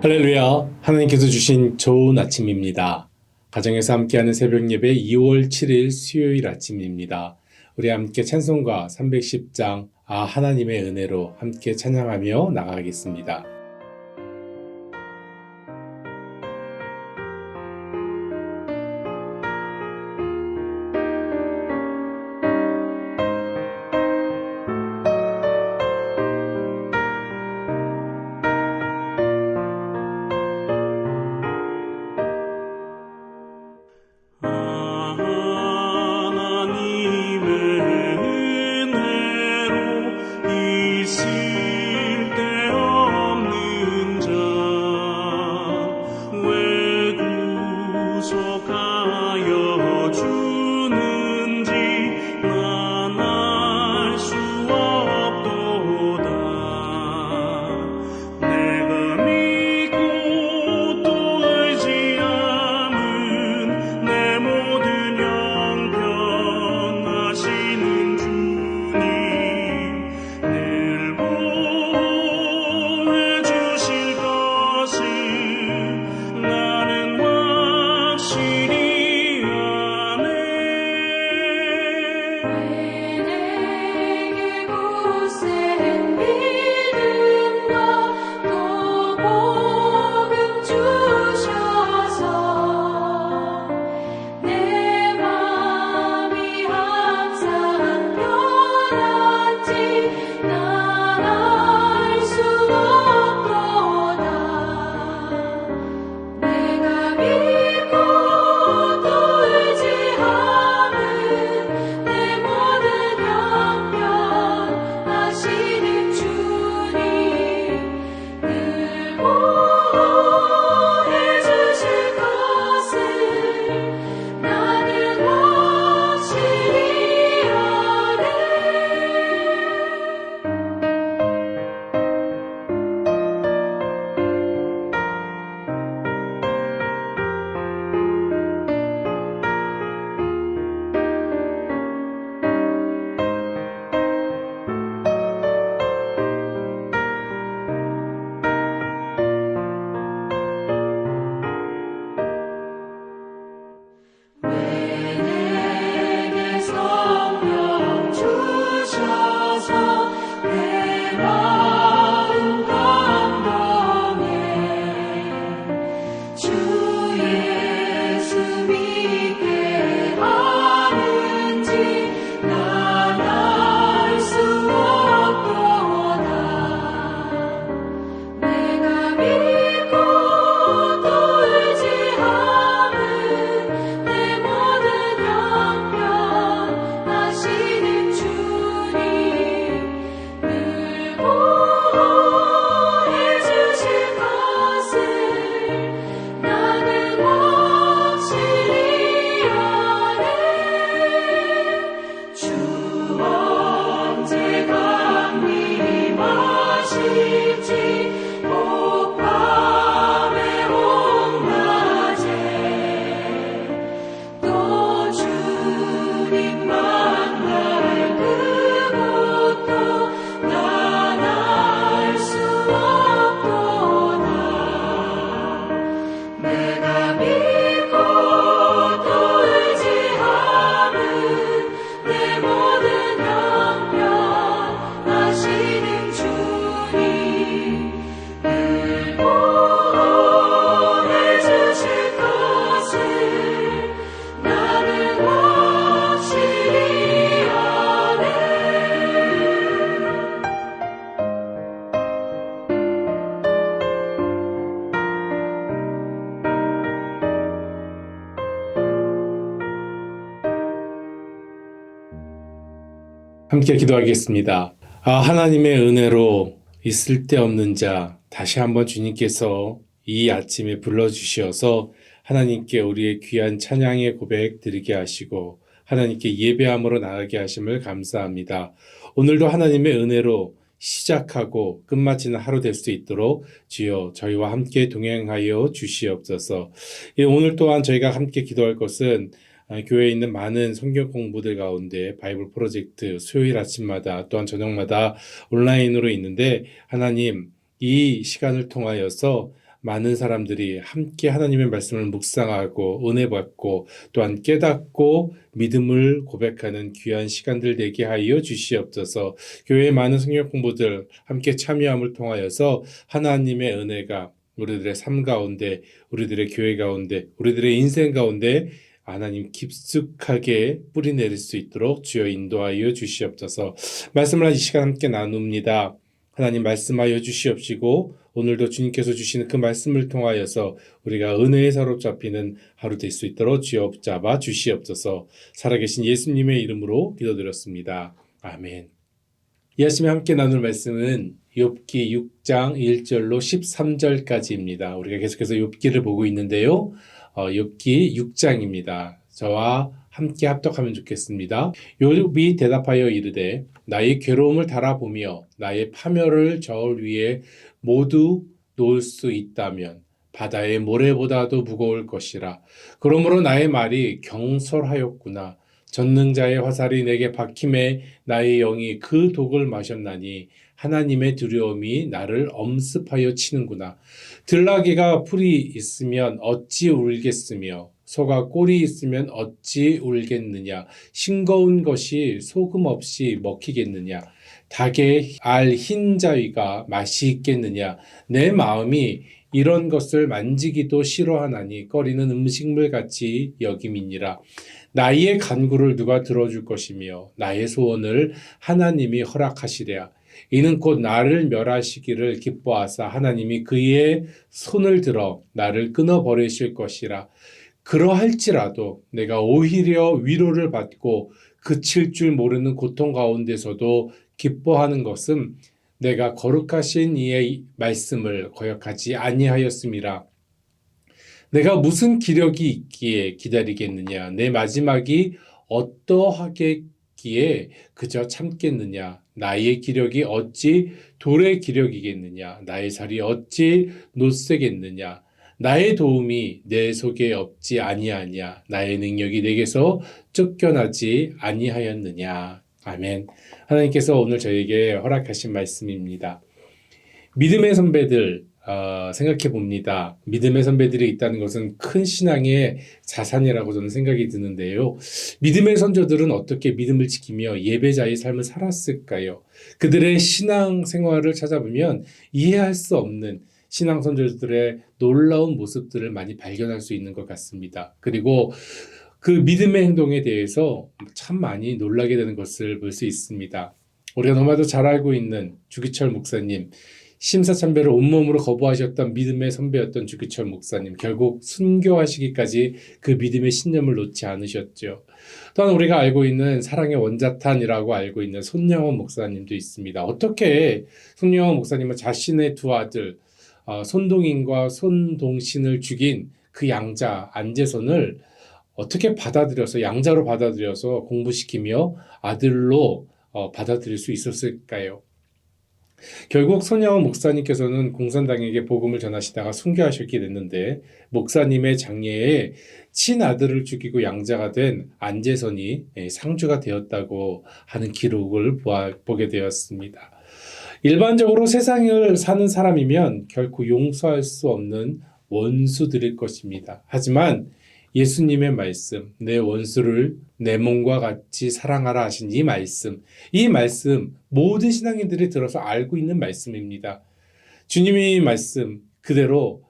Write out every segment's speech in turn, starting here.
할렐루야. 하나님께서 주신 좋은 아침입니다. 가정에서 함께하는 새벽 예배 2월 7일 수요일 아침입니다. 우리 함께 찬송가 310장 하나님의 은혜로 함께 찬양하며 나가겠습니다. 함께 기도하겠습니다. 하나님의 은혜로 있을 데 없는 자, 다시 한번 주님께서 이 아침에 불러주시어서 하나님께 우리의 귀한 찬양의 고백 드리게 하시고 하나님께 예배함으로 나가게 하심을 감사합니다. 오늘도 하나님의 은혜로 시작하고 끝마치는 하루 될 수 있도록 주여 저희와 함께 동행하여 주시옵소서. 오늘 또한 저희가 함께 기도할 것은 교회에 있는 많은 성경 공부들 가운데 바이블 프로젝트 수요일 아침마다 또한 저녁마다 온라인으로 있는데 하나님 이 시간을 통하여서 많은 사람들이 함께 하나님의 말씀을 묵상하고 은혜 받고 또한 깨닫고 믿음을 고백하는 귀한 시간들 되게 하여 주시옵소서. 교회의 많은 성경 공부들 함께 참여함을 통하여서 하나님의 은혜가 우리들의 삶 가운데, 우리들의 교회 가운데, 우리들의 인생 가운데 하나님 깊숙하게 뿌리 내릴 수 있도록 주여 인도하여 주시옵소서. 말씀을 이 시간 함께 나눕니다. 하나님 말씀하여 주시옵시고 오늘도 주님께서 주시는 그 말씀을 통하여서 우리가 은혜에 사로잡히는 하루 될 수 있도록 주여 붙잡아 주시옵소서. 살아계신 예수님의 이름으로 기도드렸습니다. 아멘. 이 아침에 함께 나눌 말씀은 욥기 6장 1절로 13절까지입니다. 우리가 계속해서 욥기를 보고 있는데요. 욥기 6장입니다. 저와 함께 합독하면 좋겠습니다. 욥이 대답하여 이르되 나의 괴로움을 달아보며 나의 파멸을 저울 위에 모두 놓을 수 있다면 바다의 모래보다도 무거울 것이라. 그러므로 나의 말이 경솔하였구나. 전능자의 화살이 내게 박힘에 나의 영이 그 독을 마셨나니 하나님의 두려움이 나를 엄습하여 치는구나. 들나귀가 풀이 있으면 어찌 울겠으며 소가 꼴이 있으면 어찌 울겠느냐. 싱거운 것이 소금 없이 먹히겠느냐. 닭의 알 흰자위가 맛이 있겠느냐. 내 마음이 이런 것을 만지기도 싫어하나니 꺼리는 음식물 같이 여김이니라. 나의 간구를 누가 들어줄 것이며 나의 소원을 하나님이 허락하시랴. 이는 곧 나를 멸하시기를 기뻐하사 하나님이 그의 손을 들어 나를 끊어버리실 것이라. 그러할지라도 내가 오히려 위로를 받고 그칠 줄 모르는 고통 가운데서도 기뻐하는 것은 내가 거룩하신 이의 말씀을 거역하지 아니하였음이라. 내가 무슨 기력이 있기에 기다리겠느냐. 내 마지막이 어떠하겠기에 그저 참겠느냐. 나의 기력이 어찌 돌의 기력이겠느냐. 나의 살이 어찌 노쇠겠느냐. 나의 도움이 내 속에 없지 아니하냐. 나의 능력이 내게서 쫓겨나지 아니하였느냐. 아멘. 하나님께서 오늘 저에게 허락하신 말씀입니다. 믿음의 선배들 생각해 봅니다. 믿음의 선배들이 있다는 것은 큰 신앙의 자산이라고 저는 생각이 드는데요. 믿음의 선조들은 어떻게 믿음을 지키며 예배자의 삶을 살았을까요? 그들의 신앙 생활을 찾아보면 이해할 수 없는 신앙 선조들의 놀라운 모습들을 많이 발견할 수 있는 것 같습니다. 그리고 그 믿음의 행동에 대해서 참 많이 놀라게 되는 것을 볼 수 있습니다. 우리가 너무나도 잘 알고 있는 주기철 목사님, 심사참배를 온몸으로 거부하셨던 믿음의 선배였던 주기철 목사님, 결국 순교하시기까지 그 믿음의 신념을 놓지 않으셨죠. 또한 우리가 알고 있는 사랑의 원자탄이라고 알고 있는 손영원 목사님도 있습니다. 어떻게 손영원 목사님은 자신의 두 아들 손동인과 손동신을 죽인 그 양자 안재선을 어떻게 받아들여서 양자로 받아들여서 공부시키며 아들로 받아들일 수 있었을까요? 결국 손영원 목사님께서는 공산당에게 복음을 전하시다가 순교하셨게 됐는데 목사님의 장례에 친아들을 죽이고 양자가 된 안재선이 상주가 되었다고 하는 기록을 보게 되었습니다. 일반적으로 세상을 사는 사람이면 결코 용서할 수 없는 원수들일 것입니다. 하지만 예수님의 말씀, 내 원수를 내 몸과 같이 사랑하라 하신 이 말씀 모든 신앙인들이 들어서 알고 있는 말씀입니다. 주님의 말씀 그대로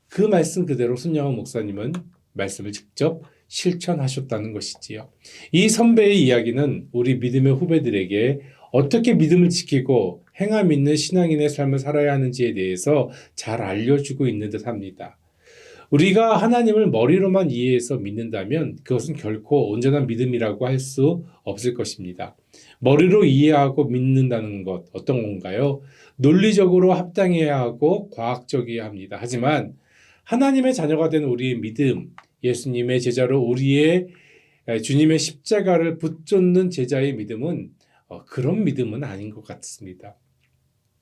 그 말씀 그대로 손영원 목사님은 말씀을 직접 실천하셨다는 것이지요. 이 선배의 이야기는 우리 믿음의 후배들에게 어떻게 믿음을 지키고 행함 있는 신앙인의 삶을 살아야 하는지에 대해서 잘 알려주고 있는 듯합니다. 우리가 하나님을 머리로만 이해해서 믿는다면 그것은 결코 온전한 믿음이라고 할 수 없을 것입니다. 머리로 이해하고 믿는다는 것 어떤 건가요? 논리적으로 합당해야 하고 과학적이어야 합니다. 하지만 하나님의 자녀가 된 우리의 믿음, 예수님의 제자로 우리의 주님의 십자가를 붙잡는 제자의 믿음은 그런 믿음은 아닌 것 같습니다.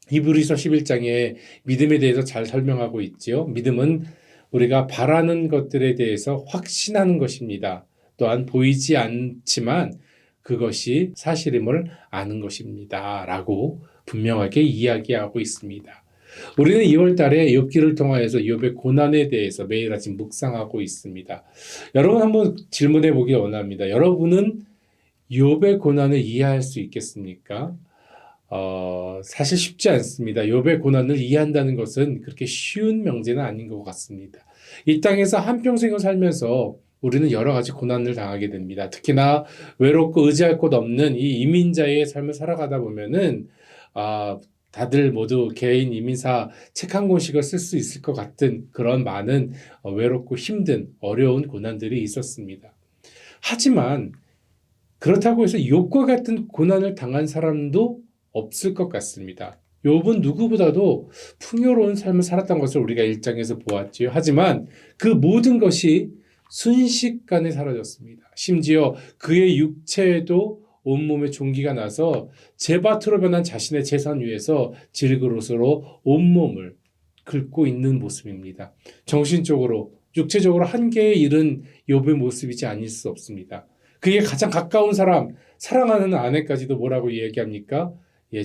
히브리서 11장에 믿음에 대해서 잘 설명하고 있지요. 믿음은 우리가 바라는 것들에 대해서 확신하는 것입니다. 또한 보이지 않지만 그것이 사실임을 아는 것입니다. 라고 분명하게 이야기하고 있습니다. 우리는 2월 달에 욥기를 통하여서 욥의 고난에 대해서 매일 아침 묵상하고 있습니다. 여러분 한번 질문해 보기 원합니다. 여러분은 욥의 고난을 이해할 수 있겠습니까? 사실 쉽지 않습니다. 욥의 고난을 이해한다는 것은 그렇게 쉬운 명제는 아닌 것 같습니다. 이 땅에서 한평생을 살면서 우리는 여러 가지 고난을 당하게 됩니다. 특히나 외롭고 의지할 곳 없는 이 이민자의 삶을 살아가다 보면은 다들 모두 개인 이민사 책 한 권씩을 쓸 수 있을 것 같은 그런 많은 외롭고 힘든 어려운 고난들이 있었습니다. 하지만 그렇다고 해서 욥과 같은 고난을 당한 사람도 없을 것 같습니다. 욥은 누구보다도 풍요로운 삶을 살았던 것을 우리가 1장에서 보았지요. 하지만 그 모든 것이 순식간에 사라졌습니다. 심지어 그의 육체에도 온몸에 종기가 나서 제밭으로 변한 자신의 재산 위에서 질그릇으로 온몸을 긁고 있는 모습입니다. 정신적으로, 육체적으로 한계에 이른 욥의 모습이지 아닐 수 없습니다. 그의 가장 가까운 사람, 사랑하는 아내까지도 뭐라고 이야기합니까?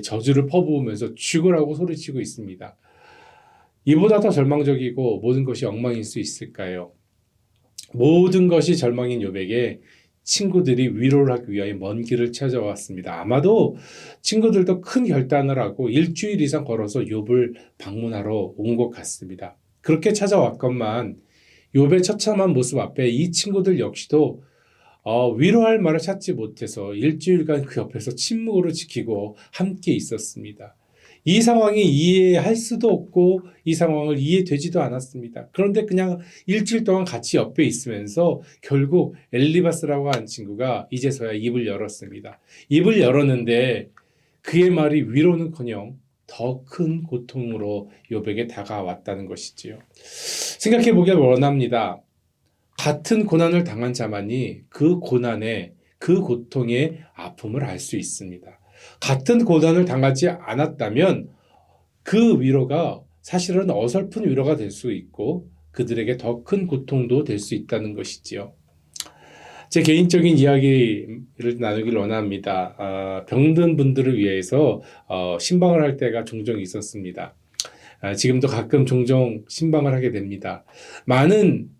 저주를 퍼부으면서 죽으라고 소리치고 있습니다. 이보다 더 절망적이고 모든 것이 엉망일 수 있을까요? 모든 것이 절망인 욥에게 친구들이 위로를 하기 위하여 먼 길을 찾아왔습니다. 아마도 친구들도 큰 결단을 하고 일주일 이상 걸어서 욥을 방문하러 온 것 같습니다. 그렇게 찾아왔건만 욥의 처참한 모습 앞에 이 친구들 역시도 위로할 말을 찾지 못해서 일주일간 그 옆에서 침묵으로 지키고 함께 있었습니다. 이 상황이 이해할 수도 없고 이 상황을 이해되지도 않았습니다. 그런데 그냥 일주일 동안 같이 옆에 있으면서 결국 엘리바스라고 하는 친구가 이제서야 입을 열었습니다. 입을 열었는데 그의 말이 위로는커녕 더 큰 고통으로 욥에게 다가왔다는 것이지요. 생각해 보길 원합니다. 같은 고난을 당한 자만이 그 고난의 그 고통의 아픔을 알 수 있습니다. 같은 고난을 당하지 않았다면 그 위로가 사실은 어설픈 위로가 될 수 있고 그들에게 더 큰 고통도 될 수 있다는 것이지요. 제 개인적인 이야기를 나누길 원합니다. 병든 분들을 위해서 신방을 할 때가 종종 있었습니다. 지금도 가끔 종종 신방을 하게 됩니다. 많은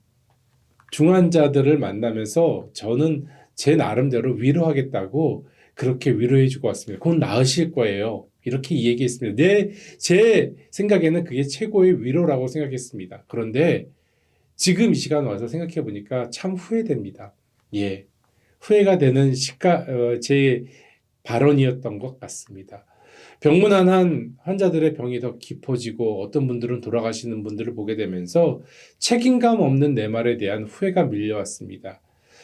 중환자들을 만나면서 저는 제 나름대로 위로하겠다고 그렇게 위로해주고 왔습니다. 곧 나으실 거예요. 이렇게 얘기했습니다. 제 생각에는 그게 최고의 위로라고 생각했습니다. 그런데 지금 이 시간 와서 생각해 보니까 참 후회됩니다. 후회가 되는 제 발언이었던 것 같습니다. 병문안 환자들의 병이 더 깊어지고 어떤 분들은 돌아가시는 분들을 보게 되면서 책임감 없는 내 말에 대한 후회가 밀려왔습니다.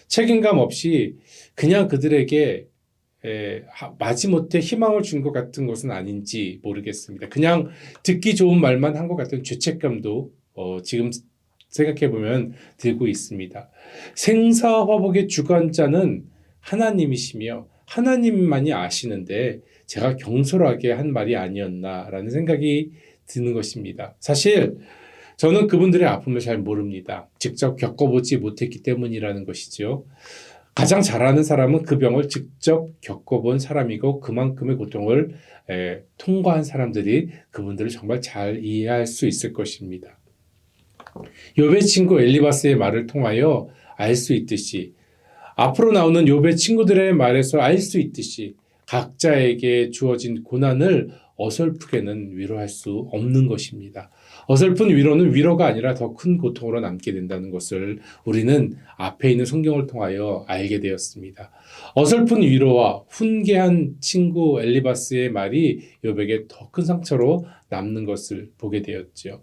책임감 없이 그냥 그들에게 마지못해 희망을 준 것 같은 것은 아닌지 모르겠습니다. 그냥 듣기 좋은 말만 한 것 같은 죄책감도 지금 생각해보면 들고 있습니다. 생사화복의 주관자는 하나님이시며 하나님만이 아시는데 제가 경솔하게 한 말이 아니었나라는 생각이 드는 것입니다. 사실 저는 그분들의 아픔을 잘 모릅니다. 직접 겪어보지 못했기 때문이라는 것이죠. 가장 잘 아는 사람은 그 병을 직접 겪어본 사람이고 그만큼의 고통을 통과한 사람들이 그분들을 정말 잘 이해할 수 있을 것입니다. 욥의 친구 엘리바스의 말을 통하여 알 수 있듯이 앞으로 나오는 욥의 친구들의 말에서 알 수 있듯이 각자에게 주어진 고난을 어설프게는 위로할 수 없는 것입니다. 어설픈 위로는 위로가 아니라 더 큰 고통으로 남게 된다는 것을 우리는 앞에 있는 성경을 통하여 알게 되었습니다. 어설픈 위로와 훈계한 친구 엘리바스의 말이 욥에게 더 큰 상처로 남는 것을 보게 되었죠.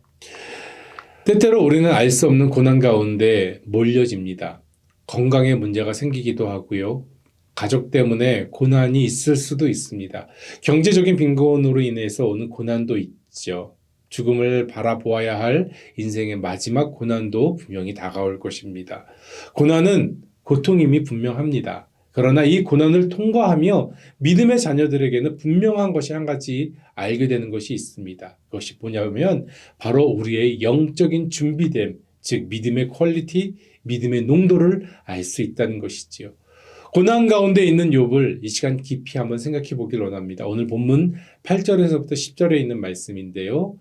때때로 우리는 알 수 없는 고난 가운데 몰려집니다. 건강에 문제가 생기기도 하고요. 가족 때문에 고난이 있을 수도 있습니다. 경제적인 빈곤으로 인해서 오는 고난도 있죠. 죽음을 바라보아야 할 인생의 마지막 고난도 분명히 다가올 것입니다. 고난은 고통임이 분명합니다. 그러나 이 고난을 통과하며 믿음의 자녀들에게는 분명한 것이 한 가지 알게 되는 것이 있습니다. 그것이 뭐냐면 바로 우리의 영적인 준비됨, 즉 믿음의 퀄리티, 믿음의 농도를 알 수 있다는 것이지요. 고난 가운데 있는 욥을 이 시간 깊이 한번 생각해 보길 원합니다. 오늘 본문 8절에서부터 10절에 있는 말씀인데요.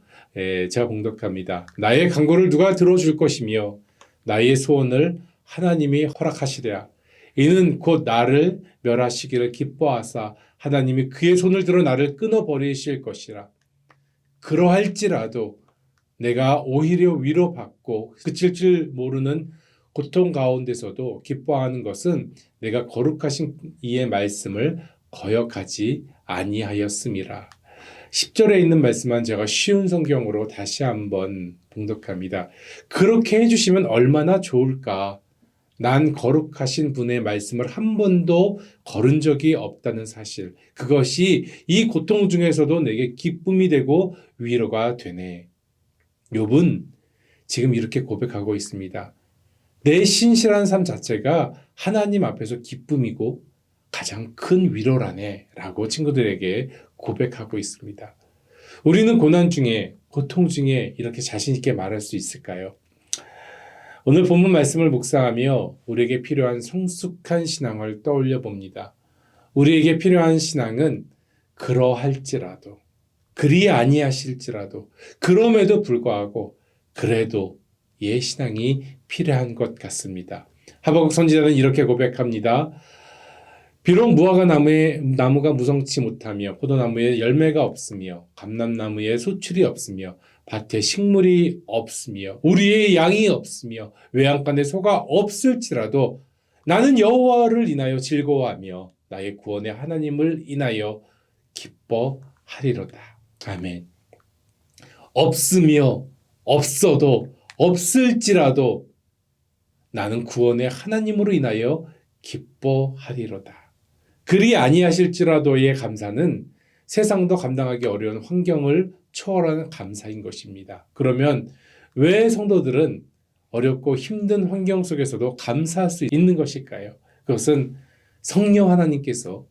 제가 봉독합니다. 나의 간구를 누가 들어줄 것이며 나의 소원을 하나님이 허락하시랴. 이는 곧 나를 멸하시기를 기뻐하사 하나님이 그의 손을 들어 나를 끊어버리실 것이라. 그러할지라도 내가 오히려 위로받고 그칠 줄 모르는 고통 가운데서도 기뻐하는 것은 내가 거룩하신 이의 말씀을 거역하지 아니하였음이라. 10절에 있는 말씀만 제가 쉬운 성경으로 다시 한번 봉독합니다. 그렇게 해주시면 얼마나 좋을까. 난 거룩하신 분의 말씀을 한 번도 거른 적이 없다는 사실. 그것이 이 고통 중에서도 내게 기쁨이 되고 위로가 되네. 욥은 지금 이렇게 고백하고 있습니다. 내 신실한 삶 자체가 하나님 앞에서 기쁨이고 가장 큰 위로라네 라고 친구들에게 고백하고 있습니다. 우리는 고난 중에, 고통 중에 이렇게 자신 있게 말할 수 있을까요? 오늘 본문 말씀을 묵상하며 우리에게 필요한 성숙한 신앙을 떠올려 봅니다. 우리에게 필요한 신앙은 그러할지라도, 그리 아니하실지라도, 그럼에도 불구하고 그래도 예 신앙이 필요한 것 같습니다. 하박국 선지자는 이렇게 고백합니다. 비록 무화과 나무가 무성치 못하며 포도나무에 열매가 없으며 감람나무에 소출이 없으며 밭에 식물이 없으며 우리의 양이 없으며 외양간에 소가 없을지라도 나는 여호와를 인하여 즐거워하며 나의 구원의 하나님을 인하여 기뻐하리로다. 아멘. 없으며 없어도 없을지라도 나는 구원의 하나님으로 인하여 기뻐하리로다. 그리 아니하실지라도의 감사는 세상도 감당하기 어려운 환경을 초월하는 감사인 것입니다. 그러면 왜 성도들은 어렵고 힘든 환경 속에서도 감사할 수 있는 것일까요? 그것은 성령 하나님께서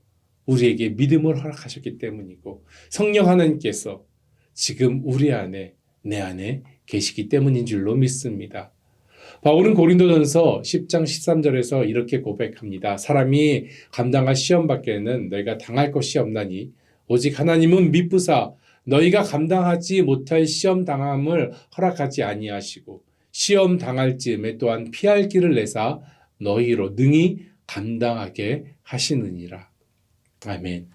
우리에게 믿음을 허락하셨기 때문이고 성령 하나님께서 지금 우리 안에, 내 안에 계시기 때문인 줄로 믿습니다. 바울은 고린도전서 10장 13절에서 이렇게 고백합니다. 사람이 감당할 시험 밖에는 너희가 당할 것이 없나니 오직 하나님은 미쁘사 너희가 감당하지 못할 시험 당함을 허락하지 아니하시고 시험 당할 즈음에 또한 피할 길을 내사 너희로 능히 감당하게 하시느니라. 아멘.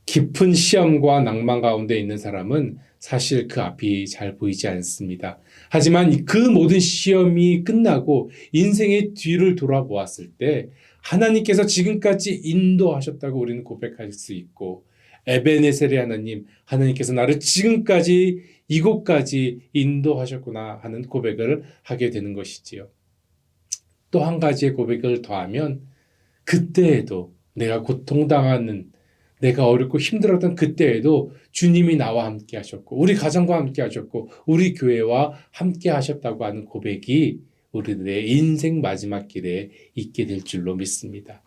깊은 시험과 낭만 가운데 있는 사람은 사실 그 앞이 잘 보이지 않습니다. 하지만 그 모든 시험이 끝나고 인생의 뒤를 돌아보았을 때 하나님께서 지금까지 인도하셨다고 우리는 고백할 수 있고 에베네셀의 하나님, 하나님께서 나를 지금까지 이곳까지 인도하셨구나 하는 고백을 하게 되는 것이지요. 또 한 가지의 고백을 더하면 그때에도 내가 고통당하는 내가 어렵고 힘들었던 그때에도 주님이 나와 함께 하셨고 우리 가정과 함께 하셨고 우리 교회와 함께 하셨다고 하는 고백이 우리들의 인생 마지막 길에 있게 될 줄로 믿습니다.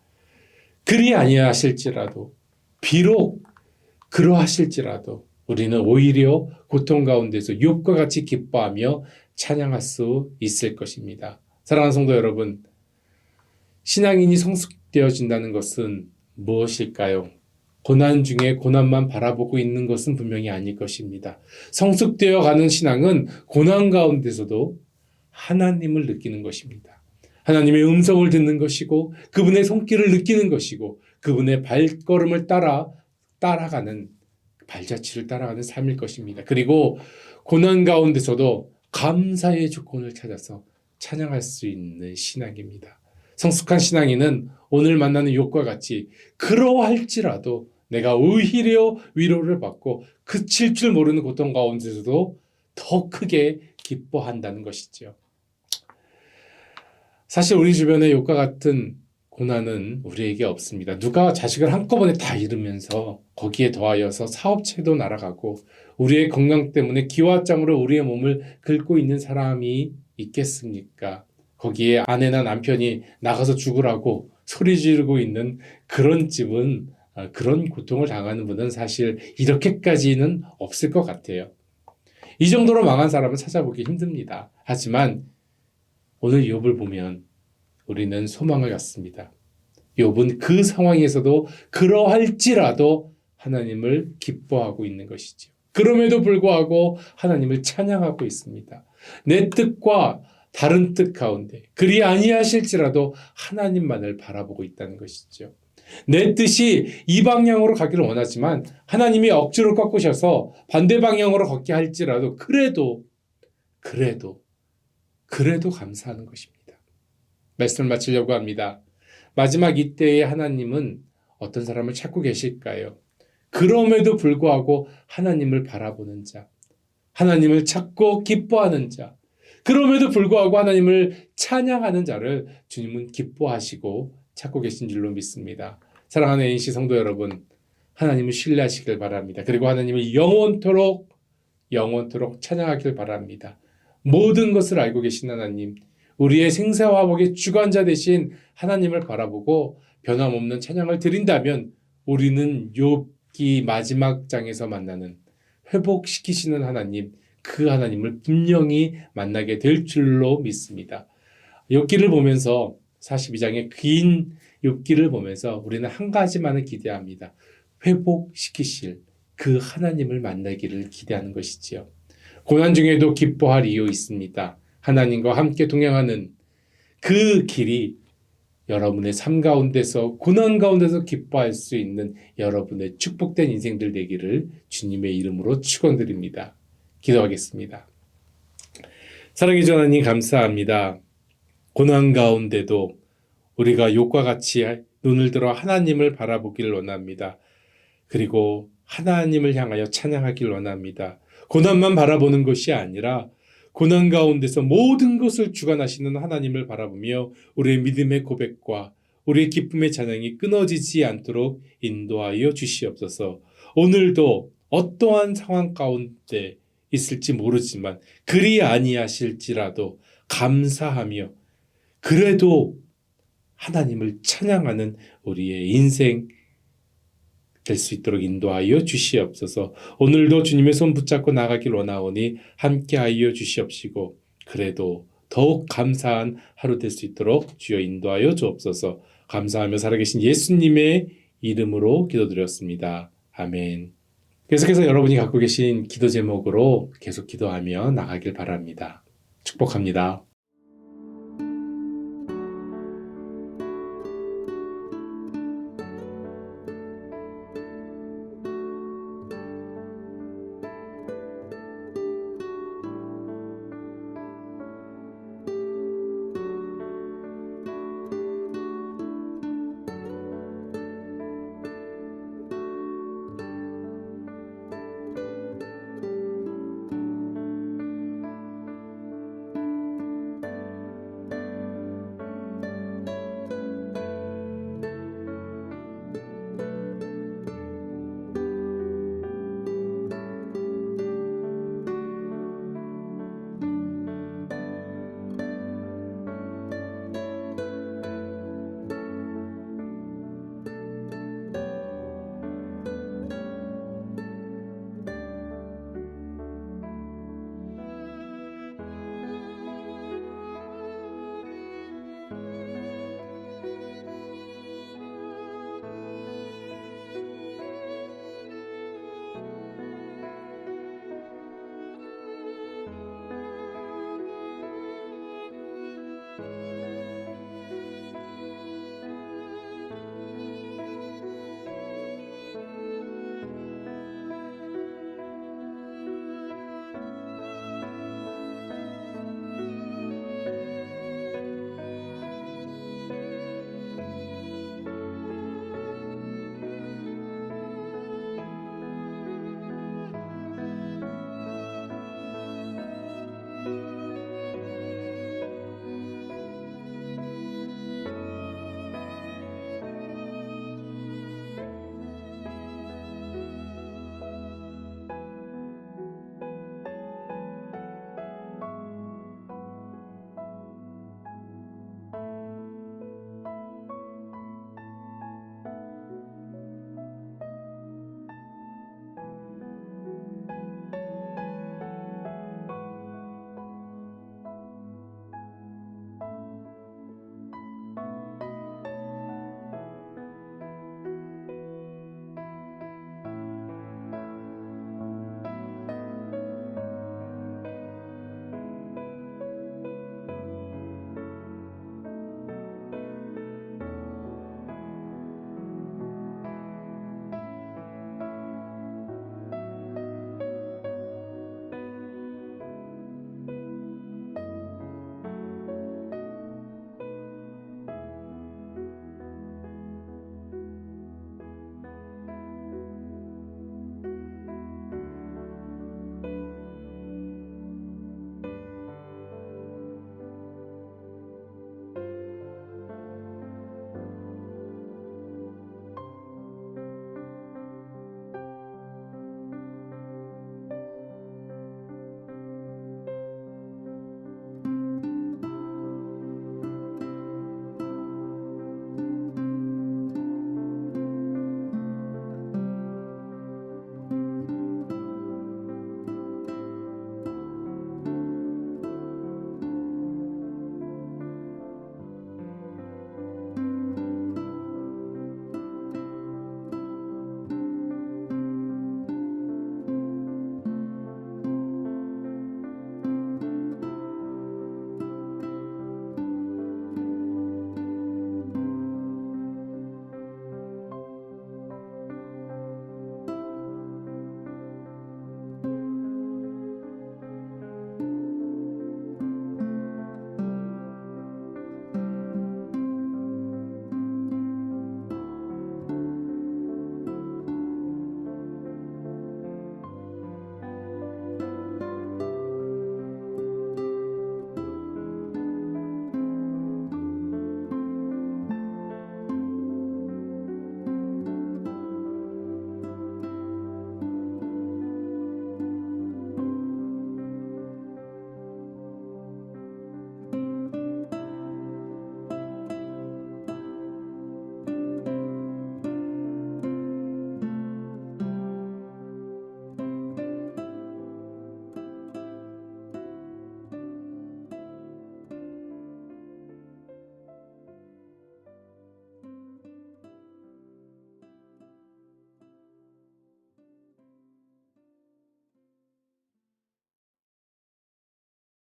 그리 아니하실지라도 비록 그러하실지라도 우리는 오히려 고통 가운데서 욥과 같이 기뻐하며 찬양할 수 있을 것입니다. 사랑하는 성도 여러분, 신앙인이 성숙되어진다는 것은 무엇일까요? 고난 중에 고난만 바라보고 있는 것은 분명히 아닐 것입니다. 성숙되어 가는 신앙은 고난 가운데서도 하나님을 느끼는 것입니다. 하나님의 음성을 듣는 것이고 그분의 손길을 느끼는 것이고 그분의 발걸음을 따라가는 발자취를 따라가는 삶일 것입니다. 그리고 고난 가운데서도 감사의 조건을 찾아서 찬양할 수 있는 신앙입니다. 성숙한 신앙인은 오늘 만나는 욥과 같이 그러할지라도 내가 오히려 위로를 받고 그칠 줄 모르는 고통 가운데서도 더 크게 기뻐한다는 것이죠. 사실 우리 주변에 욥과 같은 고난은 우리에게 없습니다. 누가 자식을 한꺼번에 다 잃으면서 거기에 더하여서 사업체도 날아가고 우리의 건강 때문에 기와장으로 우리의 몸을 긁고 있는 사람이 있겠습니까? 거기에 아내나 남편이 나가서 죽으라고 소리 지르고 있는 그런 집은 그런 고통을 당하는 분은 사실 이렇게까지는 없을 것 같아요. 이 정도로 망한 사람은 찾아보기 힘듭니다. 하지만 오늘 욥을 보면 우리는 소망을 갖습니다. 욥은 그 상황에서도 그러할지라도 하나님을 기뻐하고 있는 것이죠. 그럼에도 불구하고 하나님을 찬양하고 있습니다. 내 뜻과 다른 뜻 가운데 그리 아니하실지라도 하나님만을 바라보고 있다는 것이죠. 내 뜻이 이 방향으로 가기를 원하지만 하나님이 억지로 꺾으셔서 반대 방향으로 걷게 할지라도 그래도 감사하는 것입니다. 말씀을 마치려고 합니다. 마지막 이때에 하나님은 어떤 사람을 찾고 계실까요? 그럼에도 불구하고 하나님을 바라보는 자, 하나님을 찾고 기뻐하는 자, 그럼에도 불구하고 하나님을 찬양하는 자를 주님은 기뻐하시고 찾고 계신 줄로 믿습니다. 사랑하는 NC 성도 여러분, 하나님을 신뢰하시길 바랍니다. 그리고 하나님을 영원토록 찬양하길 바랍니다. 모든 것을 알고 계신 하나님, 우리의 생사와 복의 주관자 되신 하나님을 바라보고 변함없는 찬양을 드린다면 우리는 욥기 마지막 장에서 만나는 회복시키시는 하나님, 그 하나님을 분명히 만나게 될 줄로 믿습니다. 욥기를 보면서 42장의 긴 욥기를 보면서 우리는 한 가지만을 기대합니다. 회복시키실 그 하나님을 만나기를 기대하는 것이지요. 고난 중에도 기뻐할 이유 있습니다. 하나님과 함께 동행하는 그 길이 여러분의 삶 가운데서 고난 가운데서 기뻐할 수 있는 여러분의 축복된 인생들 되기를 주님의 이름으로 축원드립니다. 기도하겠습니다. 사랑해 주 하나님 감사합니다. 고난 가운데도 우리가 욥과 같이 눈을 들어 하나님을 바라보기를 원합니다. 그리고 하나님을 향하여 찬양하기를 원합니다. 고난만 바라보는 것이 아니라 고난 가운데서 모든 것을 주관하시는 하나님을 바라보며 우리의 믿음의 고백과 우리의 기쁨의 찬양이 끊어지지 않도록 인도하여 주시옵소서. 오늘도 어떠한 상황 가운데 있을지 모르지만 그리 아니하실지라도 감사하며 그래도 하나님을 찬양하는 우리의 인생 될 수 있도록 인도하여 주시옵소서. 오늘도 주님의 손 붙잡고 나가길 원하오니 함께하여 주시옵시고 그래도 더욱 감사한 하루 될 수 있도록 주여 인도하여 주옵소서. 감사하며 살아계신 예수님의 이름으로 기도드렸습니다. 아멘. 계속해서 여러분이 갖고 계신 기도 제목으로 계속 기도하며 나가길 바랍니다. 축복합니다.